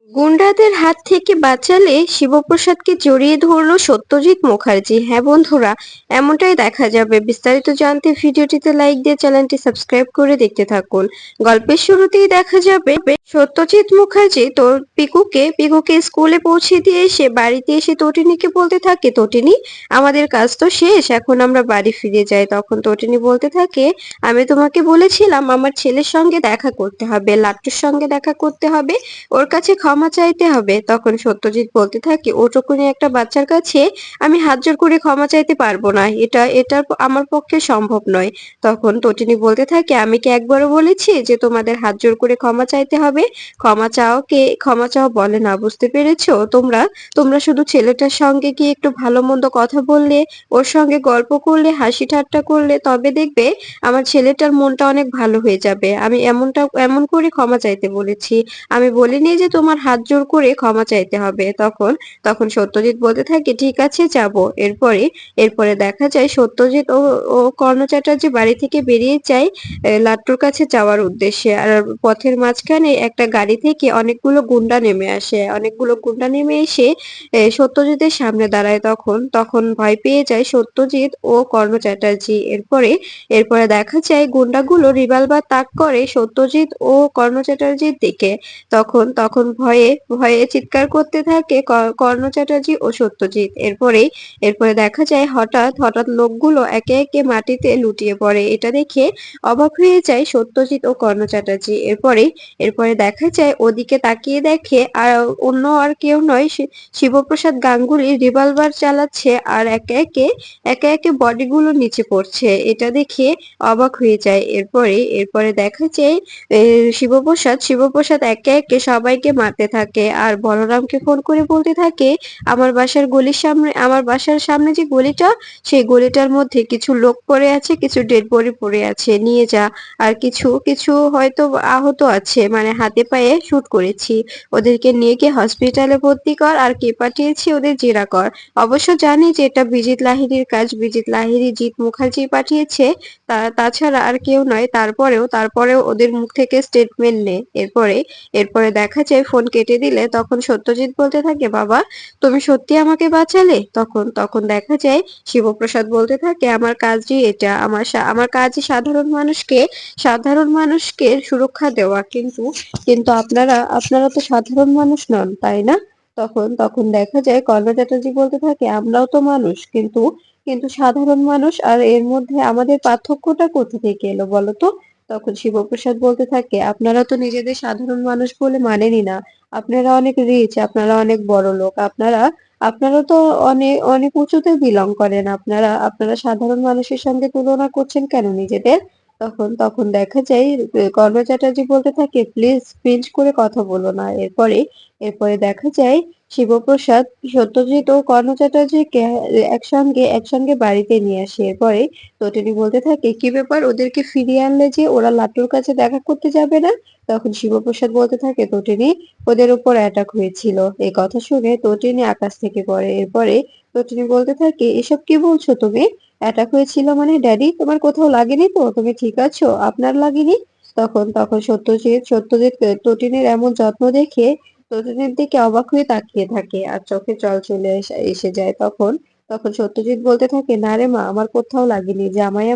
গুন্ডাদের হাত থেকে বাঁচালে শিবপ্রসাদকে জড়িয়ে ধরল সত্যজিৎ মুখার্জি। হ্যাঁ বন্ধুরা, এমনটাই দেখা যাবে। বিস্তারিত জানতে ভিডিওটিতে লাইক দিয়ে চ্যানেলটি সাবস্ক্রাইব করে দেখতে থাকুন। গল্পের শুরুতেই দেখা যাবে সত্যজিৎ মুখার্জি তোর পিকুকে স্কুলে পৌঁছে দিয়ে এসে বাড়িতে এসে তটিনীকে বলতে থাকে, তটিনী আমাদের কাজ তো শেষ, এখন আমরা বাড়ি ফিরে যাই। তখন তটিনী বলতে থাকে, আমি তোমাকে বলেছিলাম আমার ছেলের সঙ্গে দেখা করতে হবে, লাট্টুর সঙ্গে দেখা করতে হবে, ওর কাছে ক্ষমা চাইতে হবে। তখন সত্যজিৎ বলতে থাকে, ওটুকুনি একটা বাচ্চার কাছে আমি হাত জোর করে ক্ষমা চাইতে পারবো না, আমার পক্ষে সম্ভব নয়। তখন তটিনী বলতে থাকে, আমি কি একবারও বলেছি যে তোমাদের হাত জোর করে ক্ষমা চাইতে হবে? ক্ষমা চাও বলে না, বুঝতে পেরেছো? তোমরা তোমরা শুধু ছেলেটার সঙ্গে গিয়ে একটু ভালো মন্দ কথা বললে, ওর সঙ্গে গল্প করলে, হাসি ঠাট্টা করলে, তবে দেখবে আমার ছেলেটার মনটা অনেক ভালো হয়ে যাবে। আমি এমন করে ক্ষমা চাইতে বলেছি, আমি বলিনি যে তোমার হাত জোর করে ক্ষমা চাইতে হবে। তখন তখন সত্যজিৎ বলতে থাকে, ঠিক আছে যাব। এরপরে এরপরে দেখা যায় সত্যজিৎ ও কর্ণ চ্যাটার্জি বাড়ি থেকে বেরিয়ে যায় লাট্টুর কাছে যাওয়ার উদ্দেশ্যে। আর পথের মাঝখানে একটা গাড়ি থেকে অনেকগুলো গুন্ডা নেমে এসে সত্যজিতের সামনে দাঁড়ায়। তখন তখন ভয় পেয়ে যায় সত্যজিৎ ও কর্ণ চ্যাটার্জি। এরপরে দেখা যায় গুন্ডাগুলো রিভলভার তাক করে সত্যজিৎ ও কর্ণ চ্যাটার্জির দিকে। তখন তখন ভয়ে ভয়ে চিৎকার করতে থাকে কর্ণ চ্যাটার্জি ও সত্যজিৎ। এরপরে দেখা যায় হঠাৎ হঠাৎ লোকগুলো একে একে মাটিতে লুটিয়ে পড়ে। এটা দেখে অবাক হয়ে যায় সত্যজিৎ ও কর্ণ চ্যাটার্জি। এরপরে দেখা যায় ওদিকে তাকিয়ে দেখে আর অন্য আর কেউ নয়, শিবপ্রসাদ গাঙ্গুলি রিভলভার চালাচ্ছে আর একে একে বডিগুলো নিচে পড়ছে। এটা দেখে অবাক হয়ে যায়। এরপরে দেখা যায় শিবপ্রসাদ একে একে সবাইকে মারতে থাকে আর বলরামকে ফোন করে বলতে থাকে, আমার বাসার সামনে যে গলিটা, সেই গলিটার মধ্যে কিছু লোক পড়ে আছে, কিছু ডেড বডি পড়ে আছে, নিয়ে যা। আর কিছু কিছু হয়তো আহত আছে, মানে হাতে পায়ে শুট করেছি, ওদেরকে নিয়ে গিয়ে হসপিটালে ভর্তি কর, আর কে পাঠিয়েছি ওদের জেরা কর। অবশ্য জানি যে এটা বিজিত লাহিড়ীর কাজ, বিজিত লাহিড়ী জিৎ মুখার্জি পাঠিয়েছে, তাছাড়া আর কেউ নয়। তারপরেও ওদের মুখ থেকে স্টেটমেন্ট নে। এরপরে দেখা যায় ফোন কেটে দিলে তখন সত্যজিৎ বলতে থাকে, বাবা তুমি সত্যি আমাকে বাঁচালে। তখন তখন দেখা যায় শিবপ্রসাদ বলতে থাকে, আমার কাজই এটা, আমার কাজই সাধারণ মানুষকে সুরক্ষা দেওয়া, কিন্তু কিন্তু আপনারা তো সাধারণ মানুষ নন, তাই না? তখন তখন দেখা যায় কর্ণ চ্যাটার্জি বলতে থাকে, আমরাও তো মানুষ, কিন্তু কিন্তু সাধারণ মানুষ আর এর মধ্যে আমাদের পার্থক্যটা কোথা থেকে এলো বলো তো? তখন শিবপ্রসাদ বলতে থাকে, আপনারা তো নিজেদের সাধারণ মানুষ বলে মানেনই না। আপনারা অনেক রিচ, আপনারা অনেক বড় লোক, আপনারা তো অনেক অনেক উঁচুতে বিলং করেন। আপনারা সাধারণ মানুষের সঙ্গে তুলনা করছেন কেন নিজেদের? তখন তখন দেখা যায় কর্ণ চ্যাটার্জি বলতে থাকে, প্লিজ ক্রিঞ্জ করে কথা বলো না। এরপরে দেখা যায় শিবপ্রসাদ সত্যজিৎ ও কর্ণ চ্যাটার্জিকে একসঙ্গে বাড়িতে নিয়ে আসে। এরপরে তটিনী বলতে থাকে, কি ব্যাপার, ওদেরকে ফিরিয়ে আনলে যে, ওরা লাট্টুর কাছে দেখা করতে যাবে না? তখন শিবপ্রসাদ বলতে থাকে, তটিনী ওদের উপর অ্যাটাক হয়েছিল। এই কথা শুনে তটিনী আকাশ থেকে পড়ে। এরপরে তটিনী বলতে থাকে, এসব কি বলছো তুমি? অ্যাটাক হয়েছিল মানে? ড্যাডি তোমার কোথাও লাগেনি তো? তুমি ঠিক আছো? আপনার লাগেনি? তখন তখন সত্যজিৎ তটিনীর এমন যত্ন দেখে তটিনীর দিকে অবাক হয়ে তাকিয়ে থাকে আর চোখে জল চলে এসে যায়। তখন তখন সত্যজিৎ বলতে থাকে, না রে মা, আমার কোথাও লাগেনি, জামাই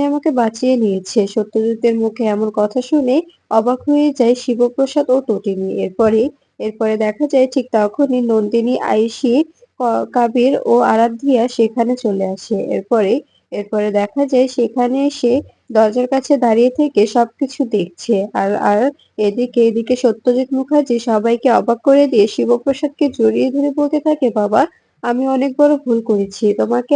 আমাকে বাঁচিয়ে নিয়েছে। সত্যজিতের মুখে এমন কথা শুনে অবাক হয়ে যায় শিবপ্রসাদ ও তটিনী। এরপরে দেখা যায় ঠিক তখনই নন্দিনী, আয়ুষী, কাবির ও আরাধ্যা সেখানে চলে আসে। এরপরে দেখা যায় সেখানে এসে দরজার কাছে দাঁড়িয়ে থেকে সবকিছু দেখছে। আর এদিকে সত্যজিৎ মুখার্জি সবাইকে অবাক করে দিয়ে শিবপ্রসাদকে জড়িয়ে ধরে বলতে থাকে, বাবা আমি অনেক বড় ভুল করেছি, তোমাকে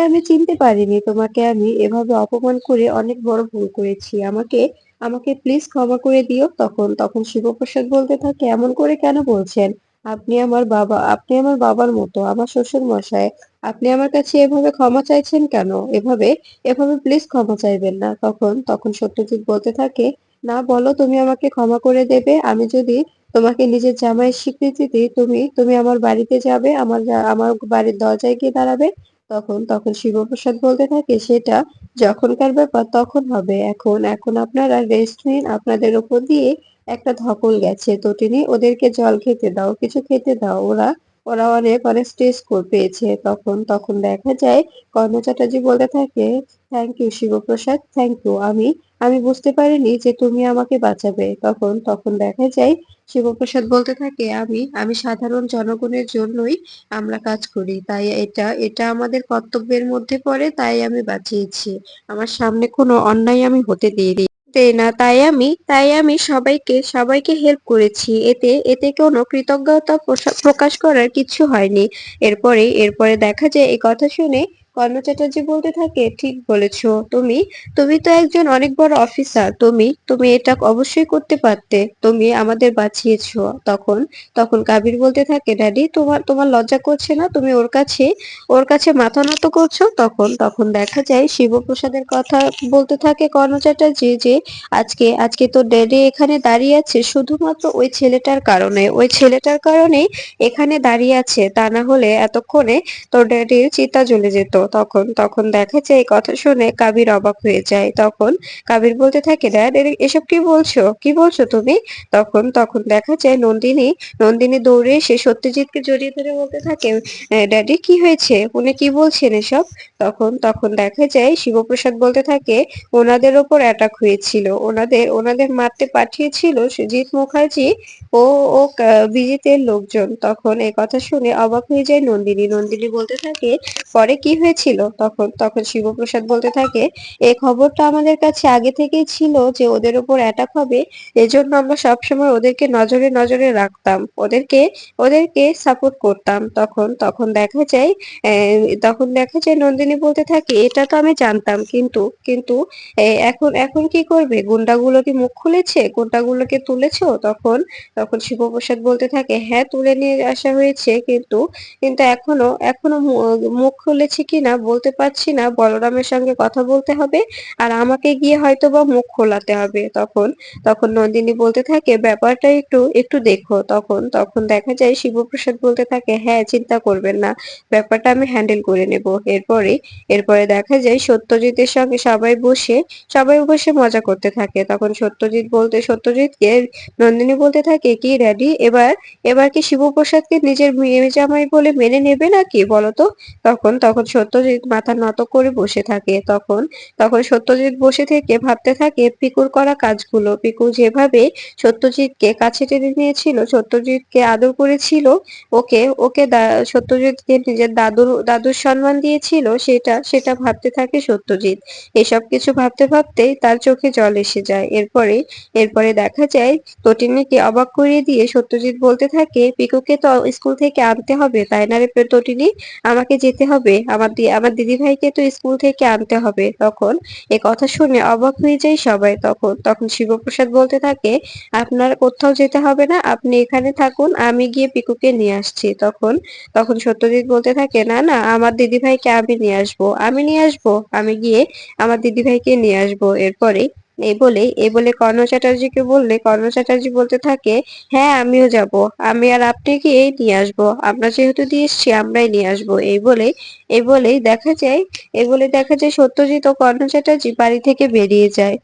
আমি চিনতে পারিনি, তোমাকে আমি এভাবে অপমান করে অনেক বড় ভুল করেছি, আমাকে আমাকে প্লিজ ক্ষমা করে দিও। তখন তখন শিবপ্রসাদ বলতে থাকে, এমন করে কেন বলছেন? আপনি আমার বাবার মতো, আমার শ্বশুর মশাই, আপনি আমার কাছে এভাবে ক্ষমা চাইছেন কেন? এভাবে প্লিজ ক্ষমা চাইবেন না। তখন তখন সত্যজিৎ বলতে থাকে, না বলো, তুমি আমাকে ক্ষমা করে দেবে? আমি যদি তোমাকে নিজের জামাইয়ের স্বীকৃতি দিই, তুমি তুমি আমার বাড়িতে যাবে, আমার বাড়ির দরজায় গিয়ে দাঁড়াবে? তখন তখন শিবপ্রসাদ বলতে থাকে, সেটা যখনকার ব্যাপার তখন হবে, এখন এখন আপনারা রেস্ট নিন, আপনাদের উপর দিয়ে একটা ধকল গেছে। তটিনী ওদেরকে জল খেতে দাও, কিছু খেতে দাও। ওরা ওরা অনেক অনেক পেয়েছে। তখন দেখা যায় কর্ণ চ্যাটার্জি বলতে থাকে, thank you Shivprasad, thank you. আমি বুঝতে পারিনি যে তুমি আমাকে বাঁচাবে। তখন দেখা যায় শিবপ্রসাদ বলতে থাকে, আমি সাধারণ জনগণের জন্যই আমরা কাজ করি, তাই এটা আমাদের কর্তব্যের মধ্যে পড়ে, তাই আমি বাঁচিয়েছি। আমার সামনে কোনো অন্যায় আমি হতে দিইনি না, তাই আমি সবাইকে হেল্প করেছি। এতে কোনো কৃতজ্ঞতা প্রকাশ করার কিছু হয়নি। এরপরে দেখা যায় এই কথা শুনে কর্ণ চ্যাটার্জি বলতে থাকে, ঠিক বলেছো। তুমি তুমি তো একজন অনেক বড় অফিসার। তুমি এটা অবশ্যই করতে পারতে। তুমি আমাদের বাঁচিয়েছো। তখন তখন কাবির বলতে থাকে, ড্যাডি, তোমার লজ্জা করছে না? তুমি ওর কাছে মাথা নত করছো। তখন দেখা যায় শিবপ্রসাদের কথা বলতে থাকে কর্ণ চ্যাটার্জি যে আজকে তোর ড্যাডি এখানে দাঁড়িয়ে আছে শুধুমাত্র ওই ছেলেটার কারণেই এখানে দাঁড়িয়ে আছে, তা না হলে এতক্ষণে তোর ড্যাডির চিতা জ্বলে যেত। তখন দেখা যায় এই কথা শুনে কাবির অবাক হয়ে যায়। তখন কাবির বলতে থাকে, ড্যাড, এসব কি বলছো তুমি? তখন দেখা যায় নন্দিনী দৌড়ে এসে সত্যজিৎকে জড়িয়ে ধরে বলতে থাকে, ড্যাডি, কি হয়েছে? উনি কি বলছেন এসব? তখন দেখা যায় শিবপ্রসাদ বলতে থাকে, ওনাদের ওপর অ্যাটাক হয়েছিল, ওনাদের মারতে পাঠিয়েছিল সুজিত মুখার্জি ও ও বিজিতের লোকজন। তখন এই কথা শুনে অবাক হয়ে যায় নন্দিনী বলতে থাকে, পরে কি হয়েছিল? তখন শিবপ্রসাদ বলতে থাকে, এই খবরটা আমাদের কাছে আগে থেকেই ছিল যে ওদের উপর অ্যাটাক হবে। এজন্য আমরা সবসময় ওদেরকে নজরে নজরে রাখতাম, ওদেরকে সাপোর্ট করতাম। তখন দেখা যায় নন্দিনী বলতে থাকে, এটা তো আমি জানতাম, কিন্তু এখন কি করবে? গুন্ডাগুলো কি মুখ খুলেছে? গুন্ডাগুলোকে তুলেছো? তখন শিবপ্রসাদ বলতে থাকে, হ্যাঁ, তুলে নিয়ে আসা হয়েছে, কিন্তু এখনো মুখ খুলেছে কিনা বলতে পারছি না। বলরামের সঙ্গে কথা বলতে হবে, আর আমাকে গিয়ে হয়তো বা মুখ খোলাতে হবে। তখন নন্দিনী বলতে থাকে, ব্যাপারটা একটু একটু দেখো। তখন দেখা যায় শিবপ্রসাদ বলতে থাকে, হ্যাঁ, চিন্তা করবেন না, ব্যাপারটা আমি হ্যান্ডেল করে নেব। এরপরে দেখা যায় সত্যজিতের সঙ্গে সবাই বসে মজা করতে থাকে। তখন সত্যজিৎকে নন্দিনী বলতে থাকে, কি ড্যাডি, এবার কি শিবপ্রসাদকে নিজের মেয়ে জামাই বলে মেনে নেবে নাকি বলতো? তখন সত্যজিৎ মাথা নত করে বসে থাকে। তখন সত্যজিৎ বসে থেকে ভাবতে থাকে পিকুর করা কাজগুলো। পিকু যেভাবে সত্যজিৎকে কাছে টেনে নিয়েছিল, সত্যজিৎকে আদর করেছিল, সত্যজিৎকে নিজের দাদুর সম্মান দিয়েছিল, সেটা ভাবতে থাকে সত্যজিৎ। এসব কিছু ভাবতে ভাবতেই তার চোখে জল এসে যায়। এরপরে দেখা যায় তটিনীকে অবাক করিয়ে দিয়ে সত্যজিৎ বলতে থাকে, পিকুকে তো স্কুল থেকে আনতে হবে, তাই না রে তটিনী? আমাকে যেতে হবে, আমার দিদি ভাইকে তো স্কুল থেকে আনতে হবে। তখন এ কথা শুনে অবাক হয়ে যায় সবাই। তখন শিবপ্রসাদ বলতে থাকে, আপনার কোথাও যেতে হবে না, আপনি এখানে থাকুন, আমি গিয়ে পিকুকে নিয়ে আসছি। তখন সত্যজিৎ বলতে থাকে, না না, আমার দিদিভাইকে আমি নিয়ে আসবো, আমি গিয়ে আমার দিদিভাইকে নিয়ে আসবো। এরপরে এই বলে কর্ণ চ্যাটার্জি বলতে থাকে, হ্যাঁ, আমিও যাব, আমি আর আপনি গিয়ে নিয়ে আসবো, আমরা যেহেতু দিয়ে এসছি আমরাই নিয়ে আসবো। এই বলেই দেখা যায় সত্যজিৎ ও কর্ণ চ্যাটার্জি বাড়ি থেকে বেরিয়ে যায়।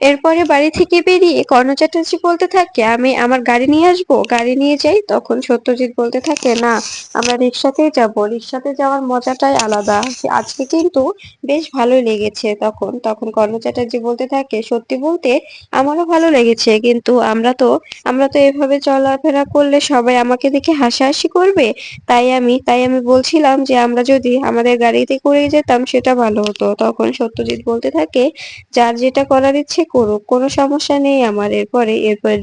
এরপরে বাড়ি থেকে বেরিয়ে কর্ণ চ্যাটার্জি বলতে থাকে, আমি আমার গাড়ি নিয়ে আসবো, গাড়ি নিয়ে যাই। তখন সত্যজিৎ বলতে থাকে, না, আমরা রিক্সাতেই যাব, রিক্সাতে যাওয়ার মজাটাই আলাদা। আজকে কিন্তু বেশ ভালোই লেগেছে। তখন কর্ণ চ্যাটার্জি বলতে থাকে, সত্যি বলতে আমারও ভালো লেগেছে, কিন্তু আমরা তো এভাবে চলাফেরা করলে সবাই আমাকে দেখে হাসাহাসি করবে। তাই আমি বলছিলাম যে আমরা যদি আমাদের গাড়িতে করে যেতাম সেটা ভালো হতো। তখন সত্যজিৎ বলতে থাকে, যার যেটা করার ইচ্ছে করুক, কোনো সমস্যা নেই আমার। এরপরে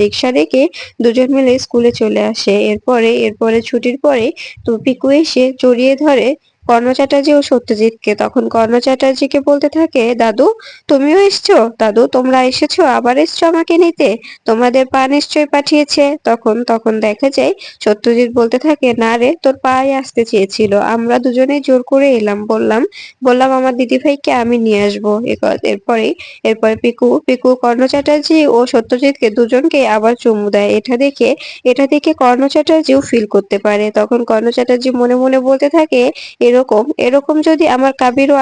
রিক্সা ডেকে দুজন মিলে স্কুলে চলে আসে। এরপরে ছুটির পরে তো পিকু এসে জড়িয়ে ধরে কর্ণ চ্যাটার্জি ও সত্যজিৎকে। তখন কর্ণ চ্যাটার্জিকে বলতে থাকে, দাদু, তুমিও এসছো? দাদু, তোমরা এসেছো, আবার এসছো আমাকে নিতে? তোমাদের পা নিশ্চয়ই পাঠিয়েছে। তখন দেখা যায় সত্যজিৎ বলতে থাকে, না রে, তোর পাই আসতে চেয়েছিল, আমরা দুজনেই জোর করে এলাম, বললাম আমার দিদিভাইকে আমি নিয়ে আসবো। এরপরে পিকু কর্ণ চ্যাটার্জি ও সত্যজিৎকে দুজনকে আবার চুমু দেয়। এটা দেখে কর্ণ চ্যাটার্জিও ফিল করতে পারে। তখন কর্ণ চ্যাটার্জি মনে মনে বলতে থাকে, এরকম এরকম যদি আমার কাবির ও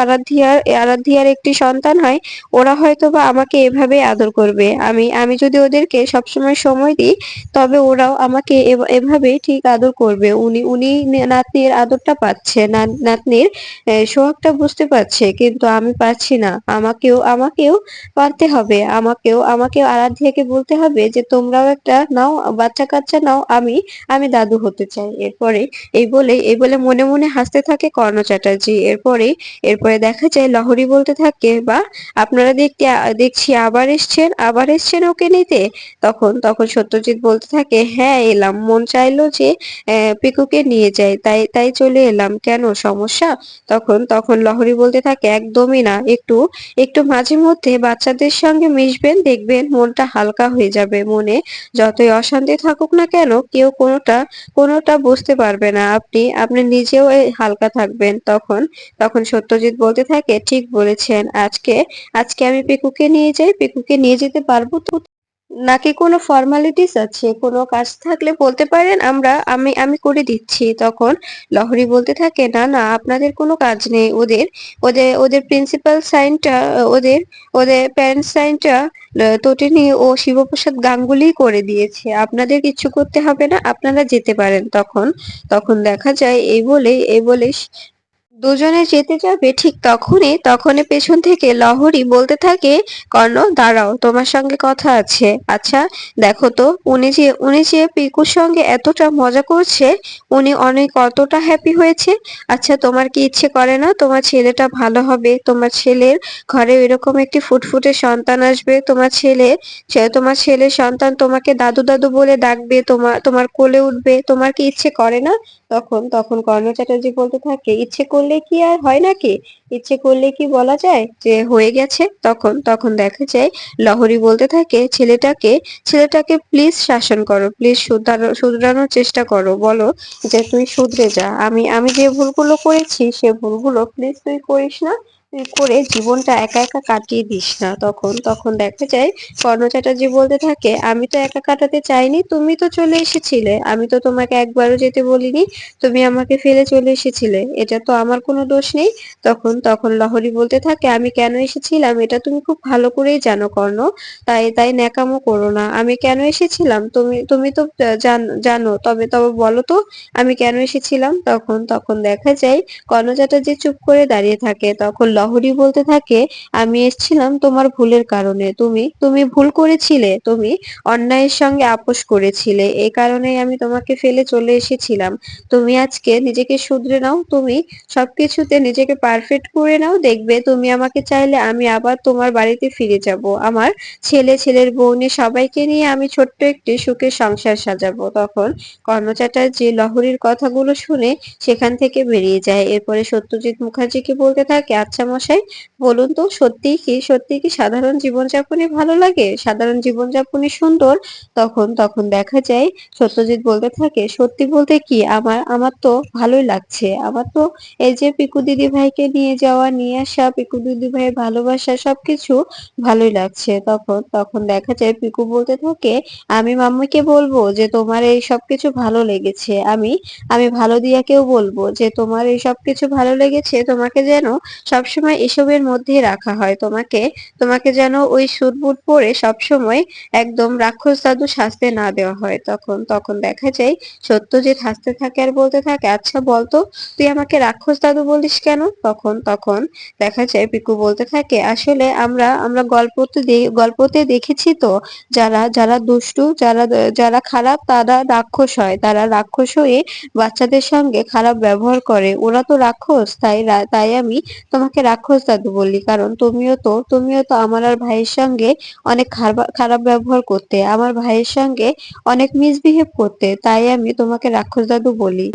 আরাধ্যার একটি সন্তান হয়, ওরা হয়তোবা আমাকে এভাবেই আদর করবে। আমি যদি ওদেরকে সবসময় সময় দিই, তবে ওরাও আমাকে এভাবেই ঠিক আদর করবে। উনি নাতনির আদরটা পাচ্ছে, নাতনির সোহাগটা বুঝতে পারছে, কিন্তু আমি পারছি না। আমাকেও পারতে হবে। আমাকেও আরাধ্যাকে বলতে হবে যে তোমরাও একটা নাও, বাচ্চা কাচ্চা নাও, আমি দাদু হতে চাই। এরপরে এই বলে মনে মনে হাসতে থাকে কর্ণ চ্যাটার্জি। এরপরে দেখা যায় লহরী বলতে থাকে, বা আপনারা দেখছি আবার এসছেন ওকে নিতে। তখন সত্যজিৎ বলতে থাকে, হ্যাঁ এলাম, মন চাইলো যে পিকুকে নিয়ে যাই, তাই তাই চলে এলাম, কেন সমস্যা? তখন লহরী বলতে থাকে, একদমই না, একটু একটু মাঝে মধ্যে বাচ্চাদের সঙ্গে মিশবেন, দেখবেন মনটা হালকা হয়ে যাবে। মনে যতই অশান্তি থাকুক না কেন, কেউ কোনোটা বুঝতে পারবে না। আপনি নিজেও হালকা থাকবেন। তখন সত্যজিৎ বলতে থাকে, ঠিক বলেছেন, আজকে আমি পিকুকে নিয়ে যেতে পারবো তো? নাকি কোনো ফর্মালিটিস আছে? কোনো কাজ থাকলে বলতে পারেন, আমি করে দিচ্ছি। তখন লহরী বলতে থাকে, না না, আপনাদের কোনো কাজ নেই। ওদের ওদের ওদের প্রিন্সিপাল সাইনটা, ওদের ওদের প্যারেন্টস সাইনটা তটিনী ও শিবপ্রসাদ গাঙ্গুলি করে দিয়েছে। আপনাদের কিচ্ছু করতে হবে না, আপনারা যেতে পারেন। তখন দেখা যায় এই বলে দুজনে যেতে যাবে, ঠিক তখনই পেছন থেকে লহরী বলতে থাকে, কর্ণ দাঁড়াও, তোমার সঙ্গে কথা আছে। আচ্ছা দেখো তো, উনি যে পিকুর সঙ্গে এতটা মজা করছে, উনি অনেক কতটা হ্যাপি হয়েছে। আচ্ছা তোমার কি ইচ্ছে করে না তোমার ছেলেটা ভালো হবে, তোমার ছেলের ঘরে এরকম একটি ফুটফুটে সন্তান আসবে, তোমার ছেলের সন্তান তোমাকে দাদু দাদু বলে ডাকবে, তোমার কোলে উঠবে, তোমার কি ইচ্ছে করে না? তখন কর্ণ চ্যাটার্জি বলতে থাকে, ইচ্ছে করলে কি আর হয় নাকি? ইচ্ছে করলে কি বলা যায় যে হয়ে গেছে? তখন দেখা যায় লহরী বলতে থাকে, ছেলেটাকে প্লিজ শাসন করো, প্লিজ শুধরানোর চেষ্টা করো, বলো যে তুই শুধরে যা। আমি যে ভুলগুলো করেছি, সে ভুলগুলো প্লিজ তুই করিস না, তুই করে জীবনটা একা একা কাটিয়ে দিস না। তখন দেখা যায় কর্ণ চ্যাটার্জি বলতে থাকে, আমি তো একা কাটাতে চাইনি, তুমি তো চলে এসেছিলে, আমি তো তোমাকে একবারও যেতে বলিনি, তুমি আমাকে ফেলে চলে এসেছিলে, এটা তো আমার কোনো দোষ নেই। তখন লহরী বলতে থাকে, আমি কেন এসেছিলাম এটা তুমি খুব ভালো করেই জানো কর্ণ, তাই তাই ন্যাকামো করো না। আমি কেন এসেছিলাম তুমি তো জানো, তবে বলো তো আমি কেন এসেছিলাম? তখন দেখা যায় কর্ণ চ্যাটার্জি চুপ করে দাঁড়িয়ে থাকে। তখন লহরী বলতে থাকে, আমি এসেছিলাম তোমার ভুলের কারণে, তুমি ভুল করেছিলে, তুমি অন্যায়ের সঙ্গে আপোষ করেছিলে, এই কারণেই আমি তোমাকে ফেলে চলে এসেছিলাম। তুমি আজকে নিজেকে শুধরে নাও, তুমি সবকিছুতে নিজেকে পারফেক্ট করে নাও, দেখবে তুমি আমাকে চাইলে আমি আবার তোমার বাড়িতে ফিরে যাব। আমার ছেলের বউ নিয়ে সবাইকে নিয়ে আমি ছোট্ট একটি সুখের সংসার সাজাবো। তখন কর্ণ চ্যাটার্জি লহরীর কথাগুলো শুনে সেখান থেকে বেরিয়ে যায়। এরপরে সত্যজিৎ মুখার্জিকে বলতে থাকে, আচ্ছা মশাই, বলুন তো, সত্যি কি সাধারণ জীবনযাপনই ভালো লাগে? সাধারণ জীবনযাপনই সুন্দর? তখন দেখা যায় সত্যজিৎ বলতে থাকে, সত্যি বলতে কি, আমার তো ভালোই লাগছে। আমার তো এই যে পিকু দিদি ভাইকে নিয়ে যাওয়া, নিয়ে আসা, পিকু দিদি ভাইয়ের ভালোবাসা, সবকিছু ভালোই লাগছে। তখন দেখা যায় পিকু বলতে থাকে, আমি মাম্মিকে বলবো যে তোমার এই সবকিছু ভালো লেগেছে। আমি ভালো দিয়াকেও বলবো যে তোমার এই সবকিছু ভালো লেগেছে, তোমাকে যেন সবসময় এসবের মধ্যেই রাখা হয়, তোমাকে যেন ওই সুটবুট পরে সবসময় একদম রাক্ষস দাদু সাজতে না দেওয়া হয়। তখন দেখা যায় সত্যজিৎ হাসতে থাকে আর বলতে থাকে, আচ্ছা বলতো, তুই আমাকে রাক্ষস দাদু বলিস কেন? তখন দেখা যায় পিকু বলতে থাকে, আসলে আমরা গল্পতে দেখেছি তো, যারা যারা দুষ্টু, যারা যারা খারাপ, তারা রাক্ষস হয়, তারা রাক্ষস হয়ে বাচ্চাদের সঙ্গে খারাপ ব্যবহার করে, ওরা তো রাক্ষস, তাই আমি তোমাকে রাক্ষস দাদু বলি, কারণ তুমিও তো আমার আর ভাইয়ের সঙ্গে অনেক খারাপ খারাপ ব্যবহার করতে, আমার ভাইয়ের সঙ্গে অনেক মিসবিহেভ করতে, তাই আমি তোমাকে রাক্ষস দাদু বলি।